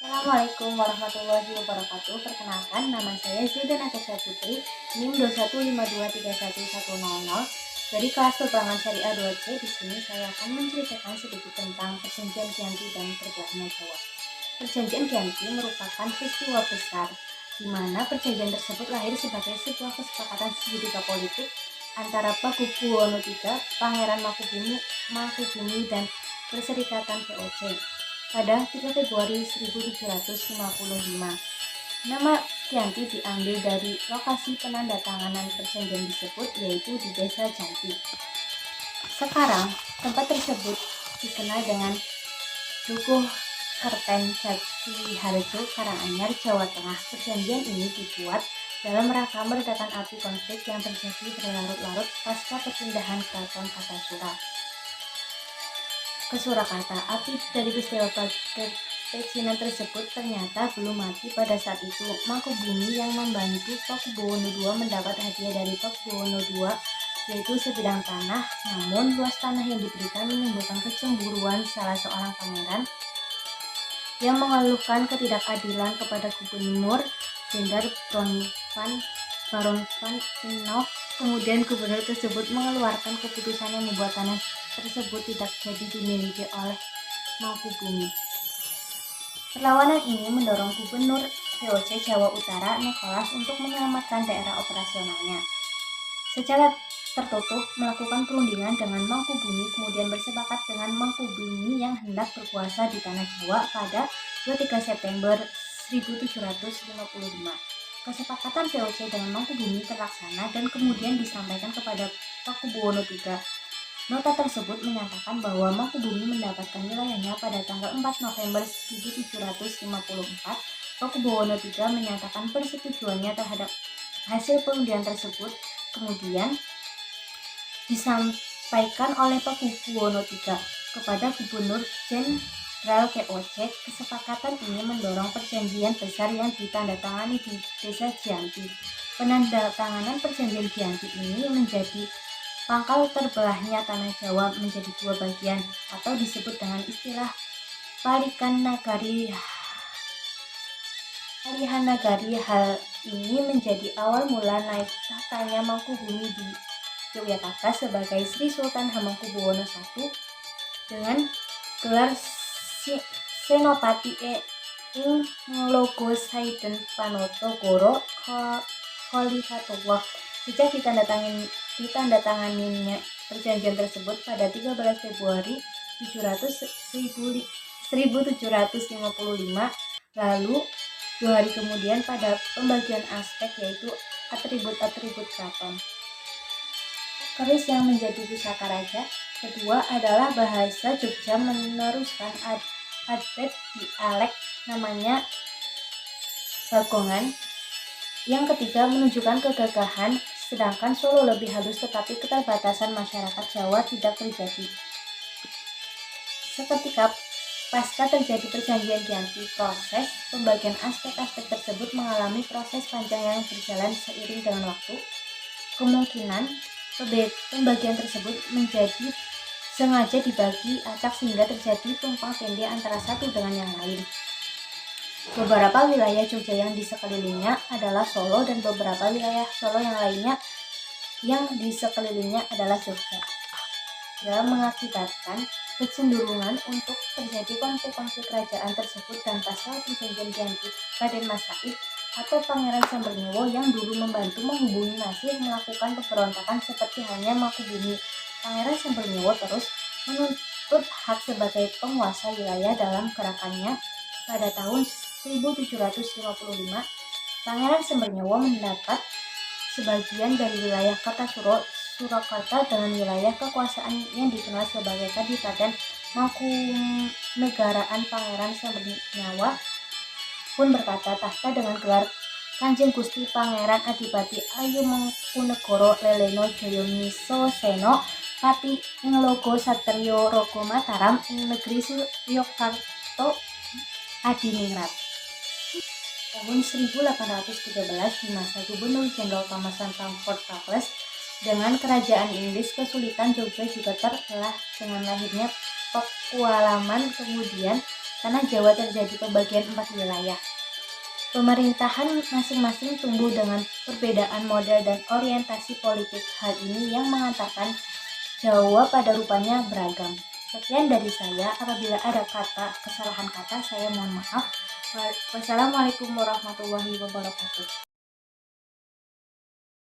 Assalamualaikum warahmatullahi wabarakatuh. Perkenalkan, nama saya Zida Natasha Putri, NIM 215231100 dari kelas Pebangan Syariah 2C. Di sini saya akan menceritakan sedikit tentang Perjanjian Giyanti dan Terbelahnya Jawa. Perjanjian Giyanti merupakan peristiwa besar di mana perjanjian tersebut lahir sebagai sebuah kesepakatan segitiga politik antara Pakubuwono III, Pangeran Mangkubumi dan Perserikatan VOC pada 3 Februari 1755. Nama Giyanti diambil dari lokasi penandatanganan perjanjian tersebut, yaitu di Desa Janti. Sekarang, tempat tersebut dikenal dengan Dukuh Kerten Jatiharjo, Karanganyar, Jawa Tengah. Perjanjian ini dibuat dalam rangka meredakan api konflik yang terjadi berlarut-larut pasca perpindahan keraton Kartasura ke Surakarta. Api dari peristiwa pecinan tersebut ternyata belum mati pada saat itu. Mangkubumi yang membantu Pakubuwono II mendapat hadiah dari Pakubuwono II, yaitu sebidang tanah. Namun luas tanah yang diberikan menimbulkan kecemburuan salah seorang pangeran yang mengeluhkan ketidakadilan kepada Gubernur Jenderal Baron van Imhoff. Kemudian gubernur tersebut mengeluarkan keputusan yang membuat tanah tersebut tidak jadi dimiliki oleh Mangkubumi. Perlawanan ini mendorong Gubernur VOC Jawa Utara Nicholas untuk menyelamatkan daerah operasionalnya. Secara tertutup melakukan perundingan dengan Mangkubumi, kemudian bersepakat dengan Mangkubumi yang hendak berkuasa di tanah Jawa pada 23 September 1755. Kesepakatan VOC dengan Mangkubumi terlaksana dan kemudian disampaikan kepada Pakubuwono III. Nota tersebut menyatakan bahwa Mangkubumi mendapatkan wilayahnya pada tanggal 4 November 1754. Pakubuwono III menyatakan persetujuannya terhadap hasil perundian tersebut. Kemudian disampaikan oleh Pakubuwono III kepada Gubernur Jenderal VOC. Kesepakatan ini mendorong perjanjian besar yang ditandatangani di Desa Giyanti. Penandatanganan perjanjian Giyanti ini menjadi pangkal terbelahnya tanah Jawa menjadi dua bagian, atau disebut dengan istilah Palihan Nagari. Hal ini menjadi awal mula naik tahtanya Mangkubumi di Yogyakarta sebagai Sri Sultan Hamengkubuwono I dengan gelar Senopati ing Logo Saiden Panoto Goro Khalifatullah. Sejak ditandatanganinya perjanjian tersebut pada 13 Februari 1755, lalu 2 hari kemudian pada pembagian aspek, yaitu atribut-atribut keraton. Keris yang menjadi pusaka raja. Kedua adalah bahasa Jogja meneruskan adat dialek namanya Bagongan. Yang ketiga menunjukkan kegagahan, sedangkan Solo lebih halus, tetapi keterbatasan masyarakat Jawa tidak terjadi. Seketika pasca terjadi perjanjian Giyanti, proses pembagian aspek-aspek tersebut mengalami proses panjang yang berjalan seiring dengan waktu. Kemungkinan pembagian tersebut menjadi sengaja dibagi acak sehingga terjadi tumpang tindih antara satu dengan yang lain. Beberapa wilayah Jogja yang di sekelilingnya adalah Solo, dan beberapa wilayah Solo yang lainnya yang di sekelilingnya adalah Jogja. Yang mengakibatkan kecenderungan untuk terjadi konflik-konflik kerajaan tersebut, dan pasal perjanjian Giyanti Raden Mas Said atau Pangeran Sambernyowo yang dulu membantu menghubungi masih melakukan pemberontakan seperti halnya Mangkubumi. Pangeran Sambernyowo terus menuntut hak sebagai penguasa wilayah dalam gerakannya. Pada tahun 1755, Pangeran Sambernyowo mendapat sebagian dari wilayah Kartasura Surakarta dengan wilayah kekuasaan yang dikenal sebagai Kadipaten Mangkunegaraan. Pangeran Sambernyowo pun berkata tahta dengan gelar Kanjeng Gusti Pangeran Adipati Ayu Mangkunegoro Leleno Jaya Miso Seno Pati ing Logo Satriya Raga Mataram ing negeri Suryakarta Adiningrat. Tahun 1813, di masa Gubernur Jenderal Thomas Stamford Raffles, dengan kerajaan Inggris, kesulitan Jogja juga terbelah dengan lahirnya Pakualaman. Kemudian Tanah Jawa terjadi pembagian 4 wilayah. Pemerintahan masing-masing tumbuh dengan perbedaan model dan orientasi politik. Hal ini yang mengatakan Jawa pada rupanya beragam. Sekian dari saya. Apabila ada kesalahan kata, saya mohon maaf. Wassalamualaikum warahmatullahi wabarakatuh.